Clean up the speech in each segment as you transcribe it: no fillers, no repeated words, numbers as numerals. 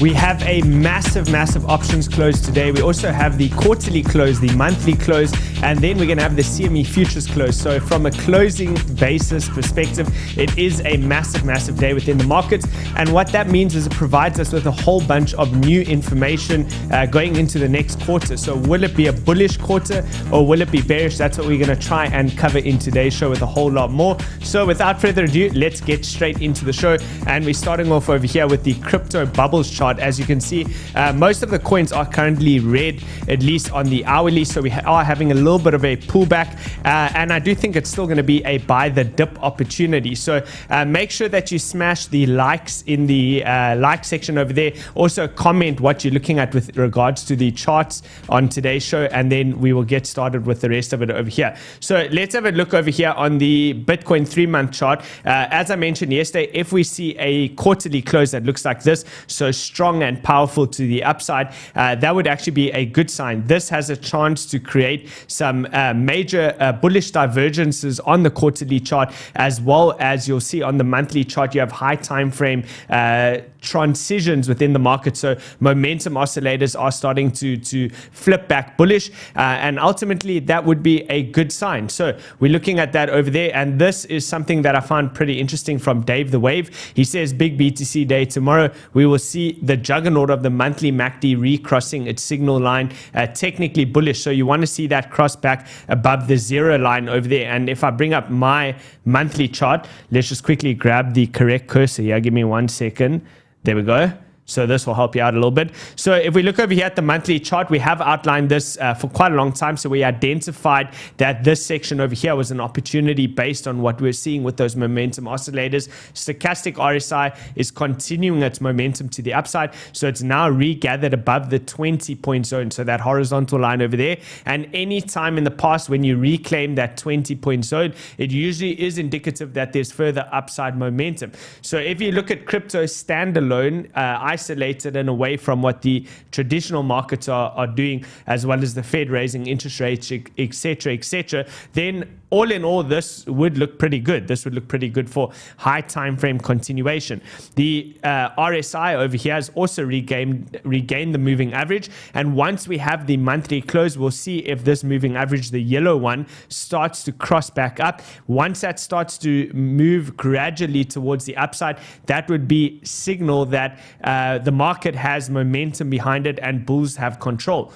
We have a massive options close today. We also have the quarterly close, the monthly close, and then we're going to have the CME futures close. So from a closing basis perspective, it is a massive day within the markets. And what that means is it provides us with a whole bunch of new information going into the next quarter. So will it be a bullish quarter or will it be bearish? That's what we're going to try and cover in today's show with a whole lot more. So without further ado, let's get straight into the show. And we're starting off over here with the crypto bubbles chart. As you can see, most of the coins are currently red, at least on the hourly. So we are having a little bit of a pullback, and I do think it's still going to be a buy the dip opportunity. So make sure that you smash the likes in the like section over there. Also comment what you're looking at with regards to the charts on today's show, and then we will get started with the rest of it over here. So let's have a look over here on the Bitcoin 3-month chart. As I mentioned yesterday, if we see a quarterly close that looks like this, so strong and powerful to the upside, that would actually be a good sign. This has a chance to create some major bullish divergences on the quarterly chart, as well as you'll see on the monthly chart. You have high time frame transitions within the market, so momentum oscillators are starting to flip back bullish, and ultimately that would be a good sign. So we're looking at that over there, and this is something that I found pretty interesting from 𝗕𝗏𝗿𝗍. He says big BTC day tomorrow. We will see the juggernaut of the monthly MACD recrossing its signal line, technically bullish. So you want to see that cross back above the 0 line over there. And if I bring up my monthly chart, let's just quickly grab the correct cursor here. Give me 1 second. There we go. So this will help you out a little bit. So if we look over here at the monthly chart, we have outlined this for quite a long time. So we identified that this section over here was an opportunity based on what we're seeing with those momentum oscillators. Stochastic RSI is continuing its momentum to the upside. So it's now regathered above the 20-point zone. So that horizontal line over there. And any time in the past when you reclaim that 20-point zone, it usually is indicative that there's further upside momentum. So if you look at crypto standalone, isolated and away from what the traditional markets are doing, as well as the Fed raising interest rates, etc., then all in all, this would look pretty good. This would look pretty good for high time frame continuation. The RSI over here has also regained the moving average, and once we have the monthly close, we'll see if this moving average, the yellow one, starts to cross back up. Once that starts to move gradually towards the upside, that would be signal that the market has momentum behind it and bulls have control.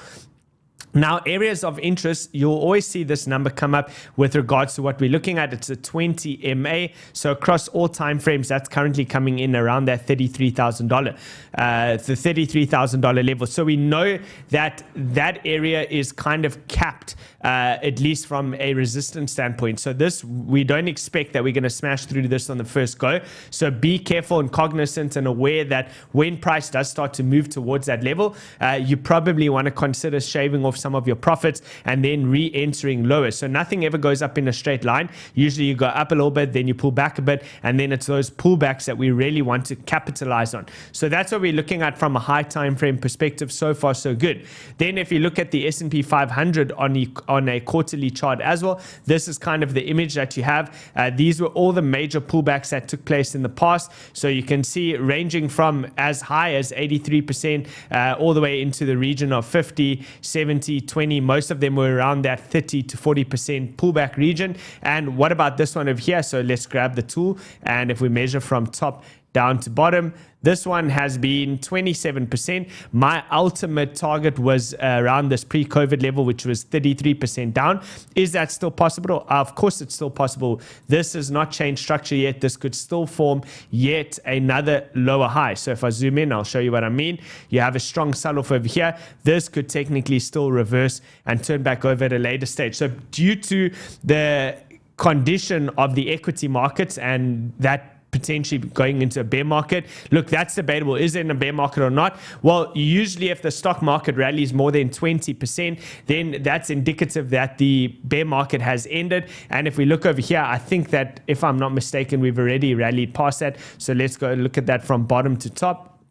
Now, areas of interest, you'll always see this number come up with regards to what we're looking at. It's a 20 MA. So across all time frames, that's currently coming in around that $33,000, the $33,000 level. So we know that that area is kind of capped, at least from a resistance standpoint. So this, we don't expect that we're going to smash through this on the first go. So be careful and cognizant and aware that when price does start to move towards that level, you probably want to consider shaving off some of your profits and then re-entering lower. So nothing ever goes up in a straight line. Usually you go up a little bit, then you pull back a bit, and then it's those pullbacks that we really want to capitalize on. So that's what we're looking at from a high time frame perspective. So far, so good. Then if you look at the S&P 500 on a quarterly chart as well, this is kind of the image that you have. These were all the major pullbacks that took place in the past. So you can see ranging from as high as 83% all the way into the region of 50, 70, 20. Most of them were around that 30 to 40% pullback region. And what about this one over here? So let's grab the tool, and if we measure from top down to bottom, this one has been 27%. My ultimate target was around this pre-COVID level, which was 33% down. Is that still possible? Of course, it's still possible. This has not changed structure yet. This could still form yet another lower high. So if I zoom in, I'll show you what I mean. You have a strong sell-off over here. This could technically still reverse and turn back over at a later stage. So due to the condition of the equity markets and that potentially going into a bear market. Look, that's debatable. Is it in a bear market or not? Well, usually if the stock market rallies more than 20%, then that's indicative that the bear market has ended. And if we look over here, I think that if I'm not mistaken, we've already rallied past that. So let's go look at that from bottom to top.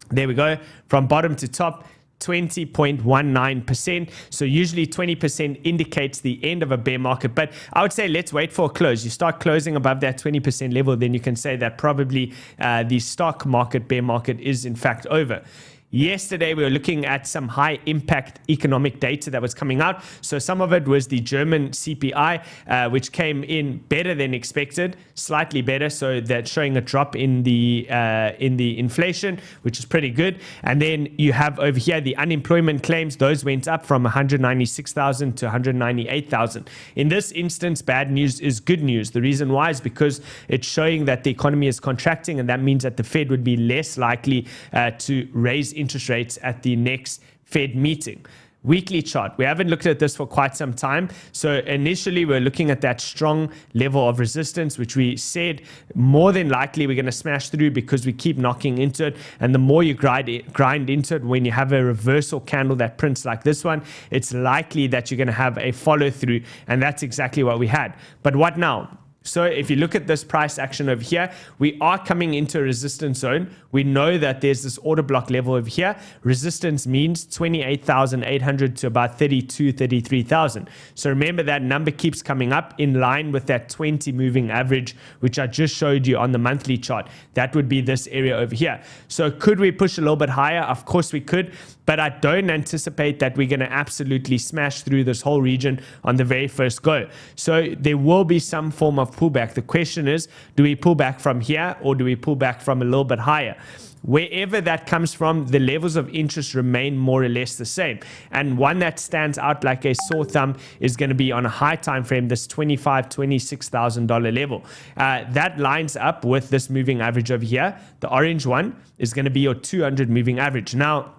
There we go. From bottom to top, 20.19%. So usually 20% indicates the end of a bear market. But I would say let's wait for a close. You start closing above that 20% level, then you can say that probably the stock market bear market is in fact over. Yesterday, we were looking at some high impact economic data that was coming out. So some of it was the German CPI, which came in better than expected, slightly better. So that's showing a drop in the inflation, which is pretty good. And then you have over here the unemployment claims. Those went up from 196,000 to 198,000. In this instance, bad news is good news. The reason why is because it's showing that the economy is contracting, and that means that the Fed would be less likely to raise interest rates at the next Fed meeting. Weekly chart. We haven't looked at this for quite some time. So initially we're looking at that strong level of resistance, which we said more than likely we're going to smash through because we keep knocking into it. And the more you grind into it, when you have a reversal candle that prints like this one, it's likely that you're going to have a follow through. And that's exactly what we had. But what now? So if you look at this price action over here, we are coming into a resistance zone. We know that there's this order block level over here. Resistance means 28,800 to about 32, 33,000. So remember that number keeps coming up in line with that 20 moving average, which I just showed you on the monthly chart. That would be this area over here. So could we push a little bit higher? Of course we could, but I don't anticipate that we're going to absolutely smash through this whole region on the very first go. So there will be some form of pullback. The question is, do we pull back from here or do we pull back from a little bit higher? Wherever that comes from, the levels of interest remain more or less the same. And one that stands out like a sore thumb is going to be on a high time frame, this $25,000, $26,000 level. That lines up with this moving average over here. The orange one is going to be your 200 moving average. Now,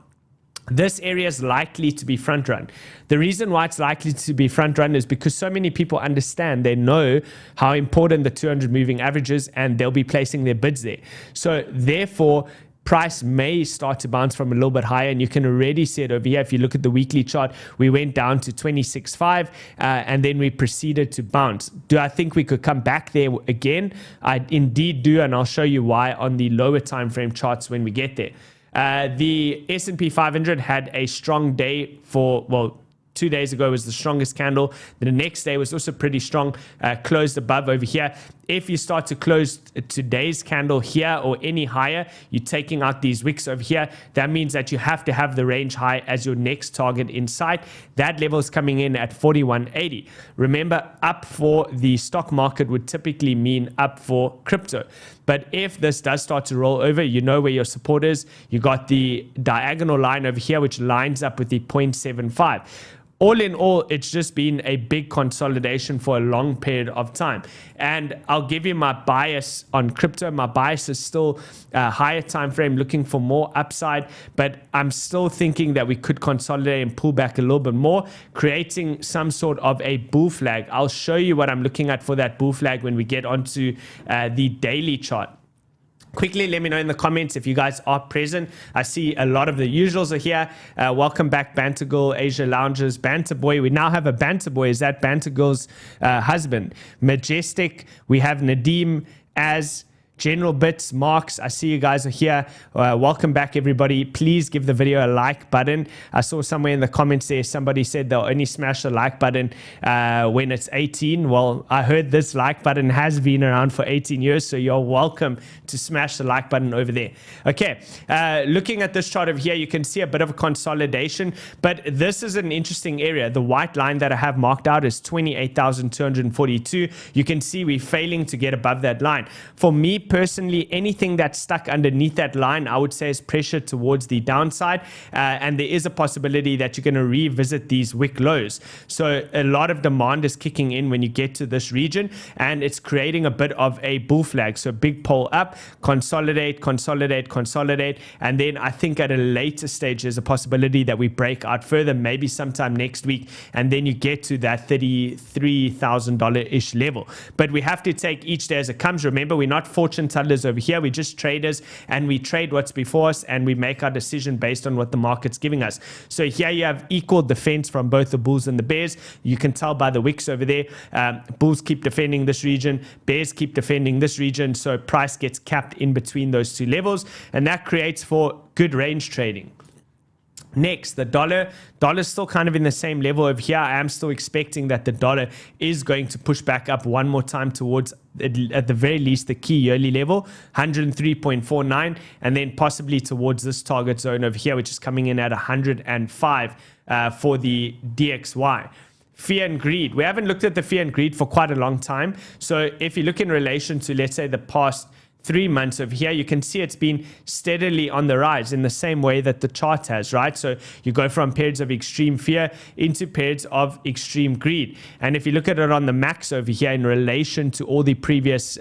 this area is likely to be front run. The reason why it's likely to be front run is because so many people understand, they know how important the 200 moving average is, and they'll be placing their bids there. So therefore, price may start to bounce from a little bit higher, and you can already see it over here. If you look at the weekly chart, we went down to 26.5 and then we proceeded to bounce. Do I think we could come back there again? I indeed do, and I'll show you why on the lower time frame charts when we get there. The S&P 500 had a strong day for, well, 2 days ago was the strongest candle. The next day was also pretty strong, closed above over here. If you start to close today's candle here or any higher, you're taking out these wicks over here. That means that you have to have the range high as your next target in sight. That level is coming in at 41.80. Remember, up for the stock market would typically mean up for crypto. But if this does start to roll over, you know where your support is. You got the diagonal line over here, which lines up with the 0.75. All in all, it's just been a big consolidation for a long period of time. And I'll give you my bias on crypto. My bias is still a higher time frame, looking for more upside, but I'm still thinking that we could consolidate and pull back a little bit more, creating some sort of a bull flag. I'll show you what I'm looking at for that bull flag when we get onto the daily chart. Quickly, let me know in the comments if you guys are present. I see a lot of the usuals are here. Welcome back, Banter Girl, Asia Loungers, Banter Boy. We now have a Banter Boy. Is that Banter Girl's husband? Majestic. We have Nadeem as General Bits, Marks, I see you guys are here. Welcome back, everybody. Please give the video a like button. I saw somewhere in the comments there, somebody said they'll only smash the like button when it's 18. Well, I heard this like button has been around for 18 years, so you're welcome to smash the like button over there. Okay, looking at this chart over here, you can see a bit of a consolidation, but this is an interesting area. The white line that I have marked out is 28,242. You can see we're failing to get above that line. For me, personally, anything that's stuck underneath that line, I would say is pressure towards the downside. And there is a possibility that you're going to revisit these wick lows. So a lot of demand is kicking in when you get to this region, and it's creating a bit of a bull flag. So big pull up, consolidate, consolidate, consolidate. And then I think at a later stage, there's a possibility that we break out further, maybe sometime next week. And then you get to that $33,000-ish level. But we have to take each day as it comes. Remember, we're not fortune tellers over here. We're just traders, and we trade what's before us, and we make our decision based on what the market's giving us. So here you have equal defense from both the bulls and the bears. You can tell by the wicks over there. Bulls keep defending this region, bears keep defending this region, so price gets capped in between those two levels, and that creates for good range trading. Next, the dollar's still kind of in the same level over here. I am still expecting that the dollar is going to push back up one more time towards, at the very least, the key yearly level, 103.49, and then possibly towards this target zone over here, which is coming in at 105 for the DXY. Fear and greed. We haven't looked at the fear and greed for quite a long time. So if you look in relation to, let's say, the past 3 months over here, you can see it's been steadily on the rise in the same way that the chart has, right? So you go from periods of extreme fear into periods of extreme greed. And if you look at it on the max over here in relation to all the previous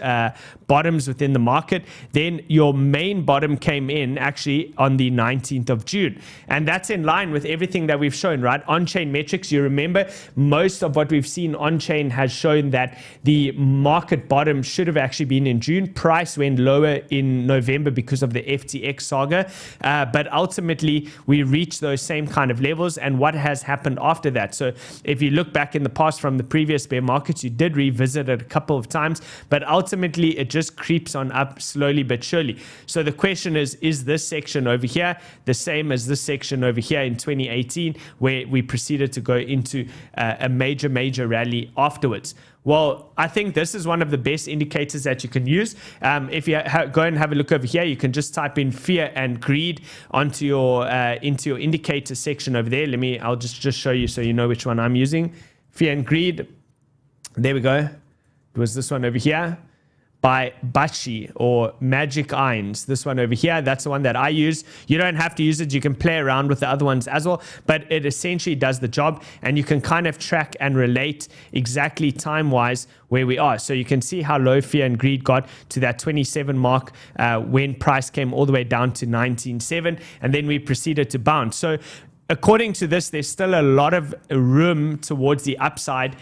bottoms within the market, then your main bottom came in actually on the 19th of June. And that's in line with everything that we've shown, right? On-chain metrics, you remember, most of what we've seen on-chain has shown that the market bottom should have actually been in June. Price went lower in November because of the FTX saga, but ultimately we reached those same kind of levels. And what has happened after that? So if you look back in the past from the previous bear markets, you did revisit it a couple of times, but ultimately it just creeps on up slowly but surely. So the question is this section over here the same as this section over here in 2018, where we proceeded to go into a major rally afterwards? Well, I think this is one of the best indicators that you can use. If you go and have a look over here, you can just type in fear and greed onto your into your indicator section over there. I'll just show you so you know which one I'm using. Fear and greed. There we go. It was this one over here by 𝗵𝗍 or Magic Einds. This one over here, that's the one that I use. You don't have to use it. You can play around with the other ones as well, but it essentially does the job, and you can kind of track and relate exactly time-wise where we are. So you can see how low fear and greed got to that 27 mark when price came all the way down to 19.7, and then we proceeded to bounce. So according to this, there's still a lot of room towards the upside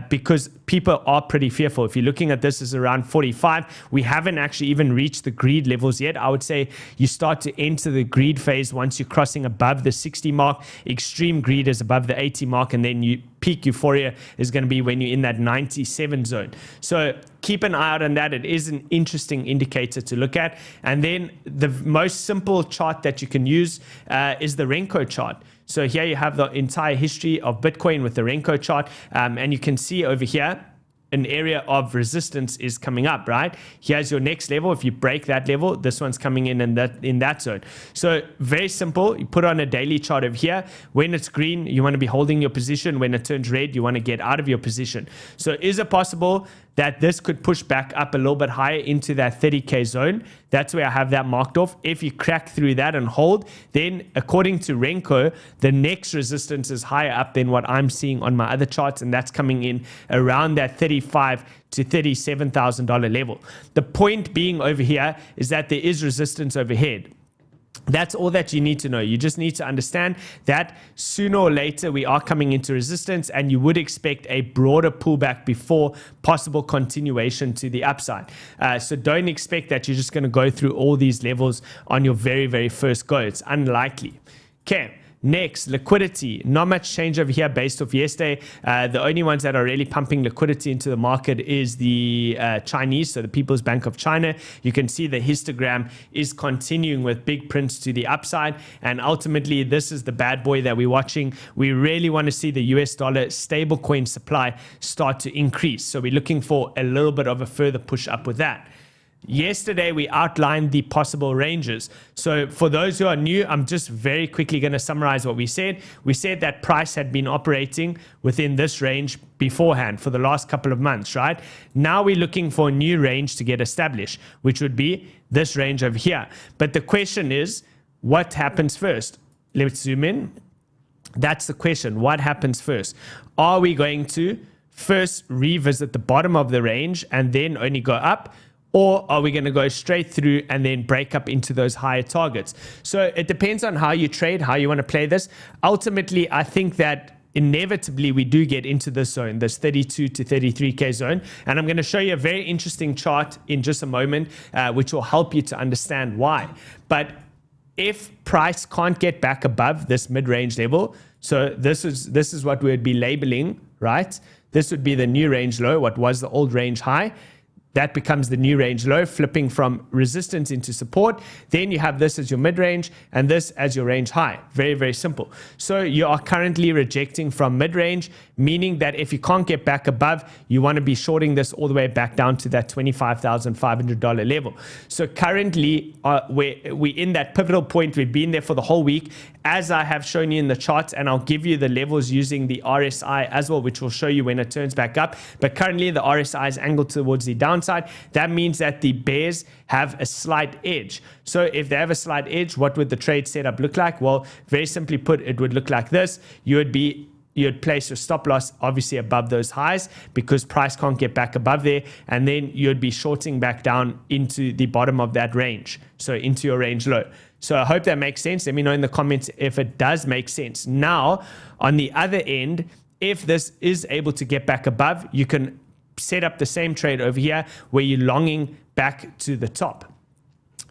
because people are pretty fearful. If you're looking at this as around 45, we haven't actually even reached the greed levels yet. I would say you start to enter the greed phase once you're crossing above the 60 mark. Extreme greed is above the 80 mark, and then peak euphoria is going to be when you're in that 97 zone. So keep an eye out on that. It is an interesting indicator to look at. And then the most simple chart that you can use is the RENKO chart. So here you have the entire history of Bitcoin with the RENKO chart, and you can see over here an area of resistance is coming up, right? Here's your next level. If you break that level, this one's coming in that zone. So very simple. You put on a daily chart over here. When it's green, you want to be holding your position. When it turns red, you want to get out of your position. So is it possible that this could push back up a little bit higher into that 30K zone? That's where I have that marked off. If you crack through that and hold, then according to RENKO, the next resistance is higher up than what I'm seeing on my other charts, and that's coming in around that $35,000 to $37,000 level. The point being over here is that there is resistance overhead. That's all that you need to know. You just need to understand that sooner or later we are coming into resistance, and you would expect a broader pullback before possible continuation to the upside. So don't expect that you're just going to go through all these levels on your very first go. It's unlikely. Okay. Next, liquidity. Not much change over here based off yesterday. The only ones that are really pumping liquidity into the market is the Chinese, so the People's Bank of China. You can see the histogram is continuing with big prints to the upside, and ultimately this is the bad boy that we're watching. We really want to see the US dollar stablecoin supply start to increase. So we're looking for a little bit of a further push up with that. Yesterday, we outlined the possible ranges. So for those who are new, I'm just very quickly going to summarize what we said. We said that price had been operating within this range beforehand for the last couple of months, right? Now we're looking for a new range to get established, which would be this range over here. But the question is, what happens first? Let's zoom in. That's the question. What happens first? Are we going to first revisit the bottom of the range and then only go up? Or are we going to go straight through and then break up into those higher targets? So it depends on how you trade, how you want to play this. Ultimately, I think that inevitably we do get into this zone, this 32 to 33K zone. And I'm going to show you a very interesting chart in just a moment, which will help you to understand why. But if price can't get back above this mid-range level, so this is what we would be labeling, right? This would be the new range low, what was the old range high. that becomes the new range low, flipping from resistance into support. Then you have this as your mid-range and this as your range high. Very, very simple. So you are currently rejecting from mid-range, meaning that if you can't get back above, you want to be shorting this all the way back down to that $25,500 level. So currently, we're in that pivotal point. We've been there for the whole week, as I have shown you in the charts, and I'll give you the levels using the RSI as well, which will show you when it turns back up. But currently, the RSI is angled towards the downside. That means that the bears have a slight edge. So if they have a slight edge, what would the trade setup look like? Well, very simply put, it would look like this. You'd place your stop loss obviously above those highs because price can't get back above there, and then you'd be shorting back down into the bottom of that range, so into your range low. So I hope that makes sense. Let me know in the comments if it does make sense. Now, on the other end, if this is able to get back above, you can set up the same trade over here where you're longing back to the top.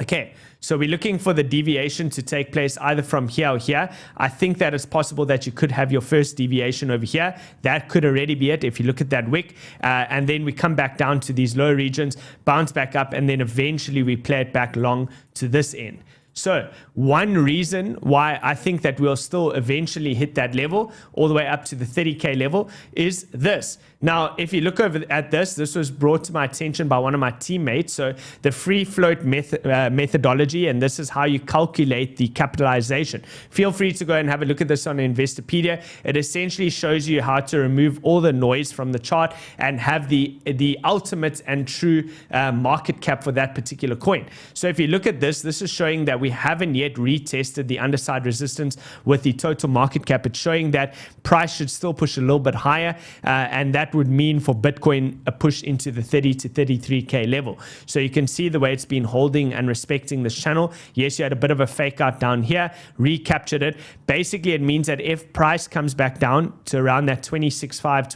Okay, so we're looking for the deviation to take place either from here or here. I think that it's possible that you could have your first deviation over here. That could already be it if you look at that wick. And then we come back down to these lower regions, bounce back up, and then eventually we play it back long to this end. So one reason why I think that we'll still eventually hit that level all the way up to the 30K level is this. Now, if you look over at this, this was brought to my attention by one of my teammates. So the free float methodology, and this is how you calculate the capitalization. Feel free to go and have a look at this on Investopedia. It essentially shows you how to remove all the noise from the chart and have the ultimate and true market cap for that particular coin. So if you look at this, this is showing that we haven't yet retested the underside resistance with the total market cap. It's showing that price should still push a little bit higher, and that would mean for Bitcoin a push into the 30 to 33K level. So you can see the way it's been holding and respecting this channel. Yes, you had a bit of a fake out down here, recaptured it. Basically, it means that if price comes back down to around that $26,500,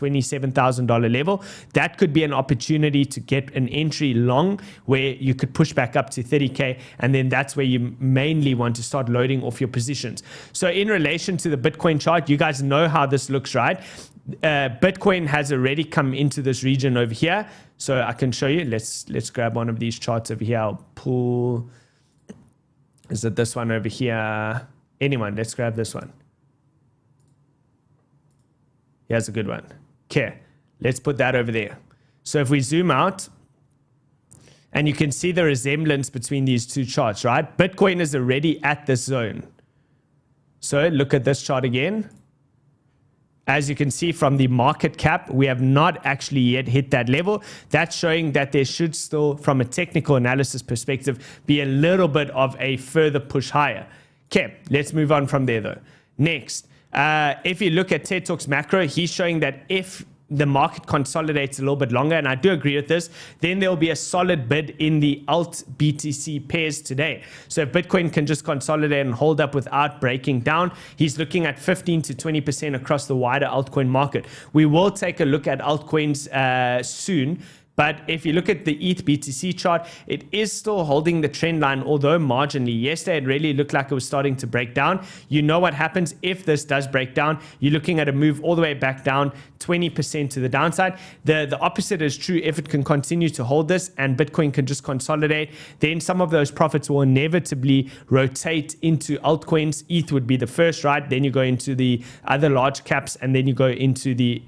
$27,000 level, that could be an opportunity to get an entry long where you could push back up to 30K, and then that's where you mainly want to start loading off your positions. So in relation to the Bitcoin chart, you guys know how this looks, right? Bitcoin has already come into this region over here, so I can show you. Let's grab one of these charts over here. I'll pull. Is it this one over here? Anyone? Let's grab this one. Here's a good one. Okay, let's put that over there. So if we zoom out, and you can see the resemblance between these two charts, right? Bitcoin is already at this zone. So look at this chart again. As you can see from the market cap, we have not actually yet hit that level. That's showing that there should still, from a technical analysis perspective, be a little bit of a further push higher. Okay, let's move on from there though. Next, if you look at TED Talks Macro, he's showing that if the market consolidates a little bit longer, and I do agree with this, then there will be a solid bid in the alt-BTC pairs today. So if Bitcoin can just consolidate and hold up without breaking down, he's looking at 15 to 20% across the wider altcoin market. We will take a look at altcoins soon. But if you look at the ETH BTC chart, it is still holding the trend line, although marginally. Yesterday, it really looked like it was starting to break down. You know what happens if this does break down. You're looking at a move all the way back down, 20% to the downside. The opposite is true. If it can continue to hold this and Bitcoin can just consolidate, then some of those profits will inevitably rotate into altcoins. ETH would be the first, right? Then you go into the other large caps, and then you go into the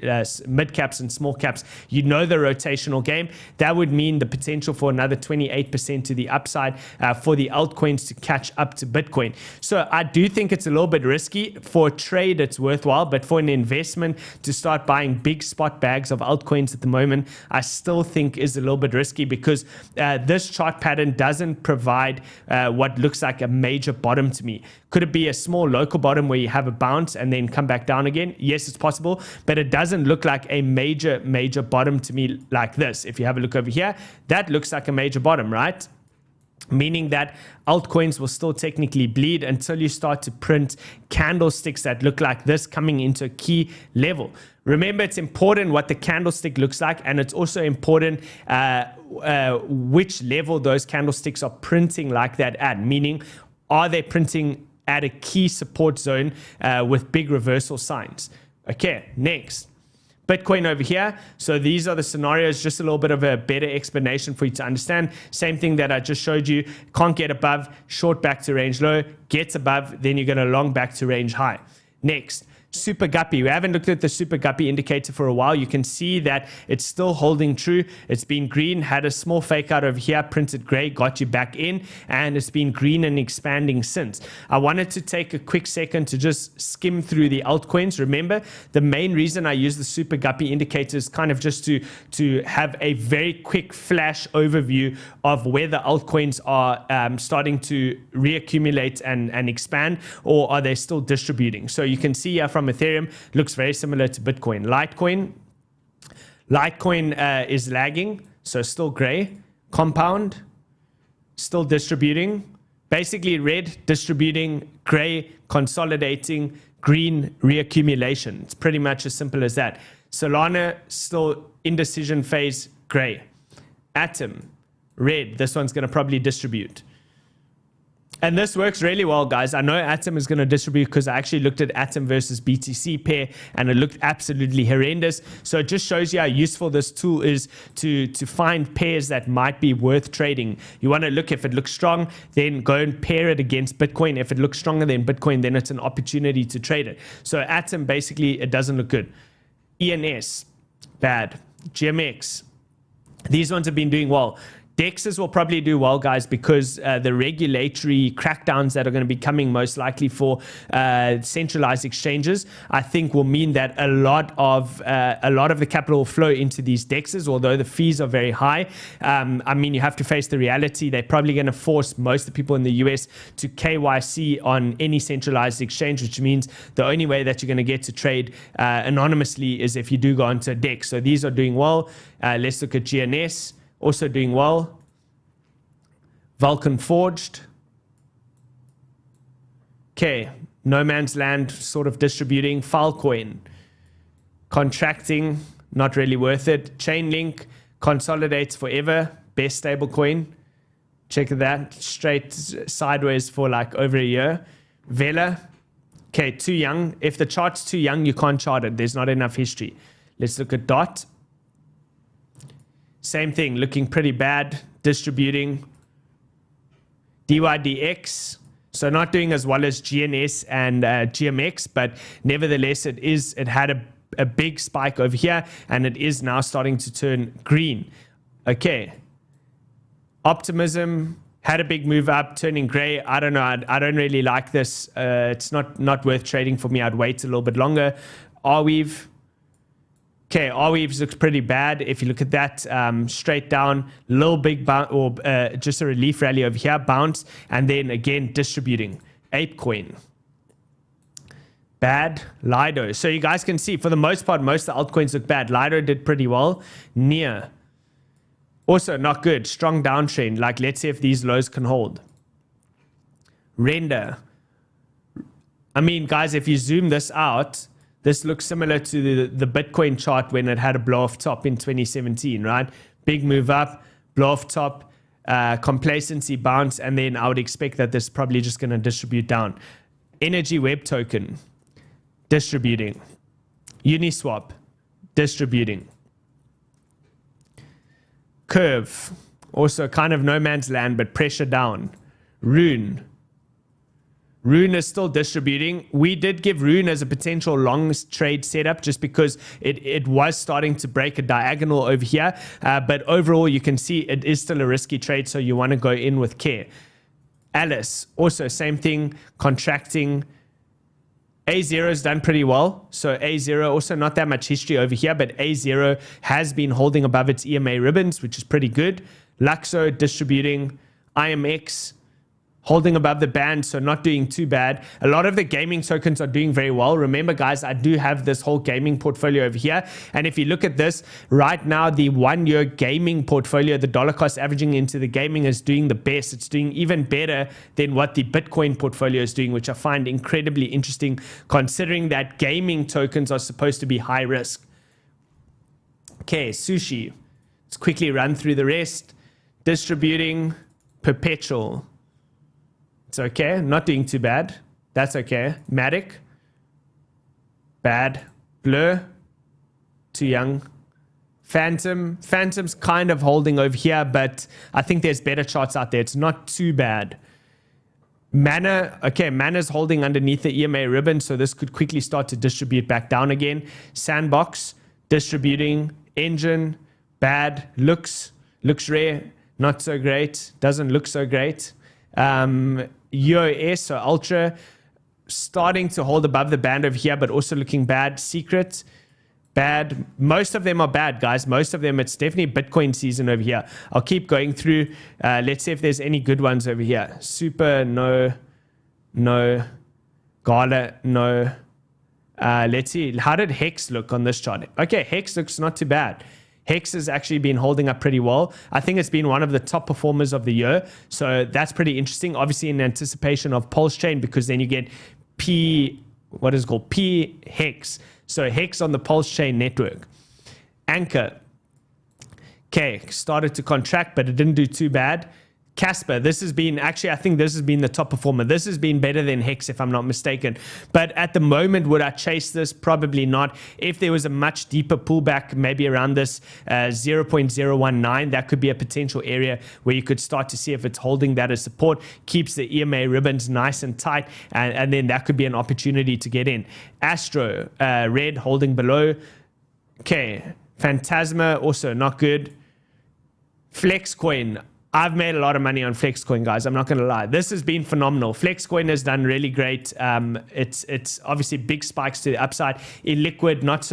mid caps and small caps. You know the rotational game. That would mean the potential for another 28% to the upside for the altcoins to catch up to Bitcoin. So I do think it's a little bit risky. For a trade, it's worthwhile, but for an investment to start buying big spot bags of altcoins at the moment, I still think is a little bit risky because this chart pattern doesn't provide what looks like a major bottom to me. Could it be a small local bottom where you have a bounce and then come back down again? Yes, it's possible, but it doesn't look like a major bottom to me like this. If you have a look over here, that looks like a major bottom, right? Meaning that altcoins will still technically bleed until you start to print candlesticks that look like this coming into a key level. Remember, it's important what the candlestick looks like, and it's also important which level those candlesticks are printing like that at, meaning are they printing at a key support zone with big reversal signs. Okay, next. Bitcoin over here. So these are the scenarios, just a little bit of a better explanation for you to understand. Same thing that I just showed you. Can't get above, short back to range low, gets above, then you're going to long back to range high. Next, Super Guppy. We haven't looked at the Super Guppy indicator for a while. You can see that it's still holding true. It's been green, had a small fake out over here, printed gray, got you back in, and it's been green and expanding since. I wanted to take a quick second to just skim through the altcoins. Remember, the main reason I use the Super Guppy indicator is kind of just to have a very quick flash overview of where the altcoins are starting to reaccumulate and expand, or are they still distributing. So you can see here from Ethereum, looks very similar to Bitcoin. Litecoin is lagging, so still gray. Compound, still distributing. Basically red, distributing, gray, consolidating, green, reaccumulation. It's pretty much as simple as that. Solana, still indecision phase, gray. Atom, red. This one's going to probably distribute. And this works really well, guys. I know Atom is going to distribute because I actually looked at Atom versus BTC pair and it looked absolutely horrendous. So it just shows you how useful this tool is to find pairs that might be worth trading. You want to look, if it looks strong, then go and pair it against Bitcoin. If it looks stronger than Bitcoin, then it's an opportunity to trade it. So Atom, basically, it doesn't look good. ENS, bad. GMX, these ones have been doing well. DEXs will probably do well, guys, because the regulatory crackdowns that are going to be coming most likely for centralized exchanges, I think will mean that a lot of the capital will flow into these DEXs, although the fees are very high. I mean, you have to face the reality. They're probably going to force most of the people in the US to KYC on any centralized exchange, which means the only way that you're going to get to trade anonymously is if you do go onto a DEX. So these are doing well. Let's look at GNS. Also doing well. Vulcan Forged. Okay, no man's land, sort of distributing. Filecoin, contracting, not really worth it. Chainlink, consolidates forever, best stablecoin. Check that, straight sideways for like over a year. Vela, okay, too young. If the chart's too young, you can't chart it. There's not enough history. Let's look at DOT. Same thing, looking pretty bad, distributing. DYDX, so not doing as well as GNS and GMX, but nevertheless, it had a big spike over here, and it is now starting to turn green. Okay. Optimism had a big move up, turning gray. I don't know. I don't really like this. It's not worth trading for me. I'd wait a little bit longer. Arweave. Okay, Arweave looks pretty bad. If you look at that, straight down, little big bounce, or just a relief rally over here, bounce, and then again distributing. ApeCoin, bad. Lido. So you guys can see, for the most part, most of the altcoins look bad. Lido did pretty well. Near, also not good. Strong downtrend. Like, let's see if these lows can hold. Render. I mean, guys, if you zoom this out, this looks similar to the Bitcoin chart when it had a blow off top in 2017, right? Big move up, blow off top, complacency bounce, and then I would expect that this is probably just going to distribute down. Energy Web Token, distributing. Uniswap, distributing. Curve, also kind of no man's land, but pressure down. Rune is still distributing. We did give Rune as a potential long trade setup just because it was starting to break a diagonal over here. But overall, you can see it is still a risky trade, so you want to go in with care. Alice, also same thing, contracting. A0 has done pretty well. So A0, also not that much history over here, but A0 has been holding above its EMA ribbons, which is pretty good. Luxo distributing. IMX holding above the band, so not doing too bad. A lot of the gaming tokens are doing very well. Remember, guys, I do have this whole gaming portfolio over here. And if you look at this, right now, the 1 year gaming portfolio, the dollar cost averaging into the gaming is doing the best. It's doing even better than what the Bitcoin portfolio is doing, which I find incredibly interesting, considering that gaming tokens are supposed to be high risk. Okay, Sushi. Let's quickly run through the rest. Distributing, perpetual. It's okay, not doing too bad. That's okay. Matic, bad. Blur, too young. Phantom's kind of holding over here, but I think there's better charts out there. It's not too bad. Mana, okay, Mana's holding underneath the EMA ribbon, so this could quickly start to distribute back down again. Sandbox, distributing. Engine, bad. Looks rare, not so great. Doesn't look so great. UOS, so Ultra, starting to hold above the band over here, but also looking bad. Secret, bad. Most of them are bad, guys. Most of them, it's definitely Bitcoin season over here. I'll keep going through. Let's see if there's any good ones over here. Super, no. Gala, no. Let's see. How did Hex look on this chart? Okay, Hex looks not too bad. Hex has actually been holding up pretty well. I think it's been one of the top performers of the year. So that's pretty interesting. Obviously in anticipation of Pulse Chain, because then you get what is it called? P-Hex. So Hex on the Pulse Chain network. Anchor. Okay, started to contract, but it didn't do too bad. Casper, this has been, actually, I think this has been the top performer. This has been better than Hex, if I'm not mistaken. But at the moment, would I chase this? Probably not. If there was a much deeper pullback, maybe around this 0.019, that could be a potential area where you could start to see if it's holding that as support, keeps the EMA ribbons nice and tight, and then that could be an opportunity to get in. Astro, red, holding below. Okay, Phantasma, also not good. Flexcoin, I've made a lot of money on Flexcoin, guys. I'm not going to lie. This has been phenomenal. Flexcoin has done really great. It's obviously big spikes to the upside. Illiquid, not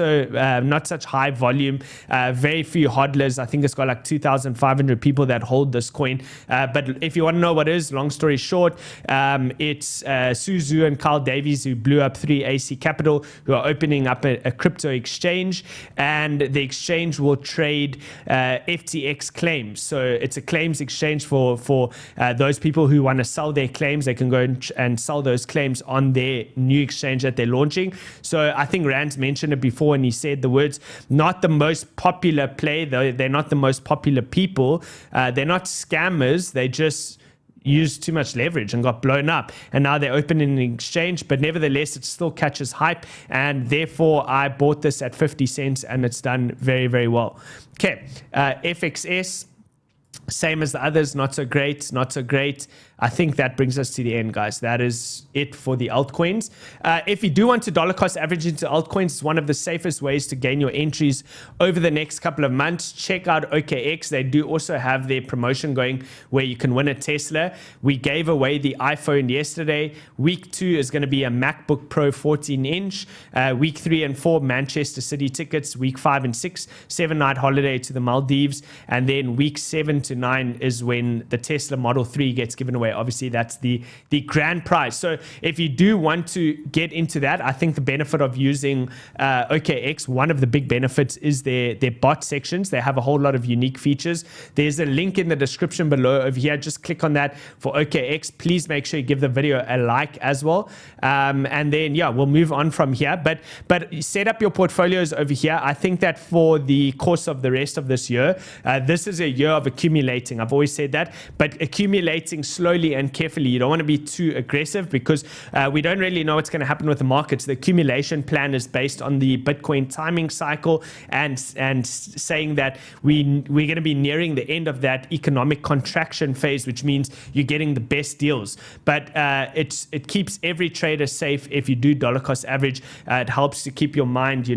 such high volume. Very few hodlers. I think it's got like 2,500 people that hold this coin. But if you want to know what it is, long story short, it's Suzu and Kyledoops who blew up 3AC Capital, who are opening up a crypto exchange, and the exchange will trade FTX claims. So it's a claims exchange for those people who want to sell their claims. They can go and sell those claims on their new exchange that they're launching. So I think Rand's mentioned it before, and he said the words, not the most popular play, though they're not the most popular people. They're not scammers. They just used too much leverage and got blown up, and now they're opening an exchange, but nevertheless it still catches hype, and therefore I bought this at 50 cents and it's done very, very well. Okay, FXS, same as the others, not so great, not so great. I think that brings us to the end, guys. That is it for the altcoins. If you do want to dollar cost average into altcoins, it's one of the safest ways to gain your entries over the next couple of months. Check out OKX. They do also have their promotion going where you can win a Tesla. We gave away the iPhone yesterday. Week 2 is going to be a MacBook Pro 14-inch. Week 3 and 4, Manchester City tickets. Week 5 and 6, 7-night holiday to the Maldives. And then week 7 to 9 is when the Tesla Model 3 gets given away. Obviously, that's the grand prize. So if you do want to get into that, I think the benefit of using OKX, one of the big benefits is their bot sections. They have a whole lot of unique features. There's a link in the description below over here. Just click on that for OKX. Please make sure you give the video a like as well. And then, yeah, we'll move on from here. But set up your portfolios over here. I think that for the course of the rest of this year, this is a year of accumulating. I've always said that, but accumulating slowly and carefully. You don't want to be too aggressive because we don't really know what's going to happen with the markets. The accumulation plan is based on the Bitcoin timing cycle and saying that we're going to be nearing the end of that economic contraction phase, which means you're getting the best deals. But it keeps every trader safe if you do dollar cost average. It helps to keep your mind,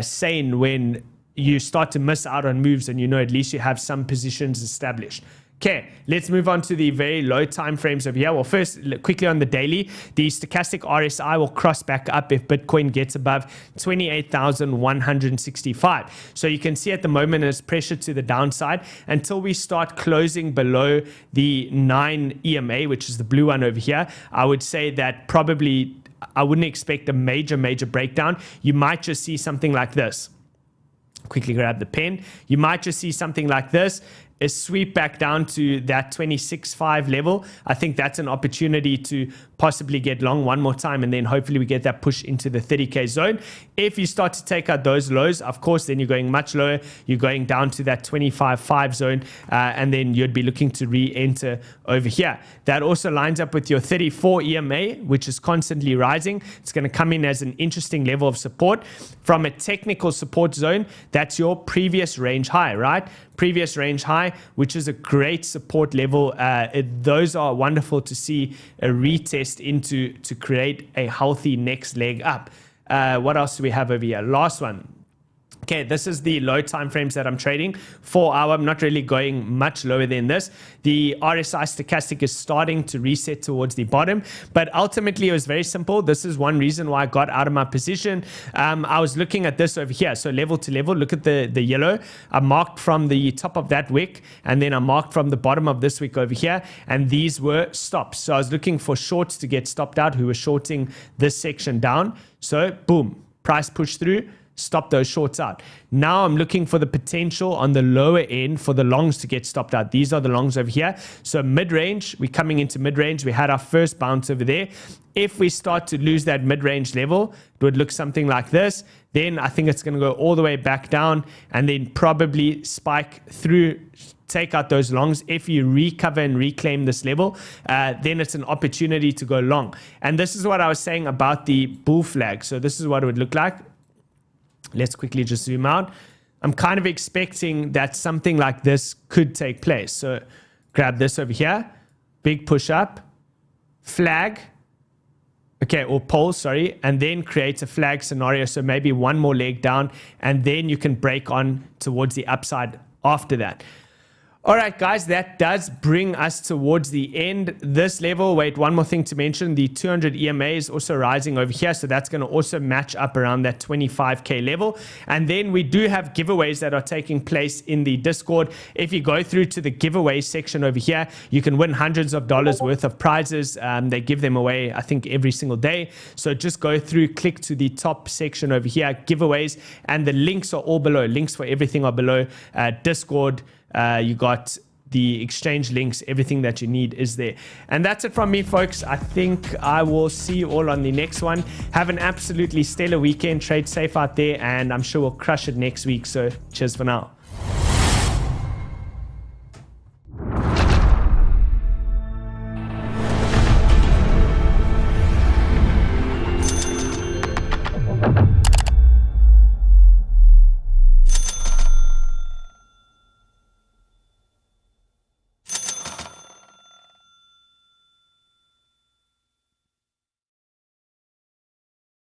sane when you start to miss out on moves, and at least you have some positions established. Okay, let's move on to the very low time frames over here. Well, first, quickly on the daily, the stochastic RSI will cross back up if Bitcoin gets above 28,165. So you can see at the moment there's pressure to the downside until we start closing below the 9 EMA, which is the blue one over here. I would say that probably I wouldn't expect a major breakdown. You might just see something like this. Quickly grab the pen. You might just see something like this. a sweep back down to that 26.5 level, I think that's an opportunity to possibly get long one more time, and then hopefully we get that push into the 30K zone. If you start to take out those lows, of course, then you're going much lower. You're going down to that 25.5 zone, and then you'd be looking to re-enter over here. That also lines up with your 34 EMA, which is constantly rising. It's going to come in as an interesting level of support. From a technical support zone, that's your previous range high, right? Previous range high, which is a great support level. Those are wonderful to see a retest into to create a healthy next leg up. What else do we have over here? Last one. Okay, this is the low time frames that I'm trading. 4 hour, I'm not really going much lower than this. The RSI stochastic is starting to reset towards the bottom, but ultimately it was very simple. This is one reason why I got out of my position. I was looking at this over here. So level to level, look at the yellow. I marked from the top of that wick, and then I marked from the bottom of this wick over here, and these were stops. So I was looking for shorts to get stopped out who were shorting this section down. So boom, price push through, stop those shorts out. Now I'm looking for the potential on the lower end for the longs to get stopped out. These are the longs over here. So mid-range, we're coming into mid-range. We had our first bounce over there. If we start to lose that mid-range level, it would look something like this. Then I think it's going to go all the way back down and then probably spike through, take out those longs. If you recover and reclaim this level, then it's an opportunity to go long. And this is what I was saying about the bull flag. So this is what it would look like. Let's quickly just zoom out. I'm kind of expecting that something like this could take place. So grab this over here, big push up, flag, okay, or pole, sorry, and then create a flag scenario. So maybe one more leg down, and then you can break on towards the upside after that. All right, guys, that does bring us towards the end. This level, wait, one more thing to mention, the 200 EMA is also rising over here. So that's going to also match up around that 25K level. And then we do have giveaways that are taking place in the Discord. If you go through to the giveaway section over here, you can win hundreds of dollars worth of prizes. They give them away, I think, every single day. So just go through, click to the top section over here, giveaways, and the links are all below. Links for everything are below. Discord, you got the exchange links, everything that you need is there. And that's it from me, folks. I think I will see you all on the next one. Have an absolutely stellar weekend. Trade safe out there, and I'm sure we'll crush it next week. So cheers for now.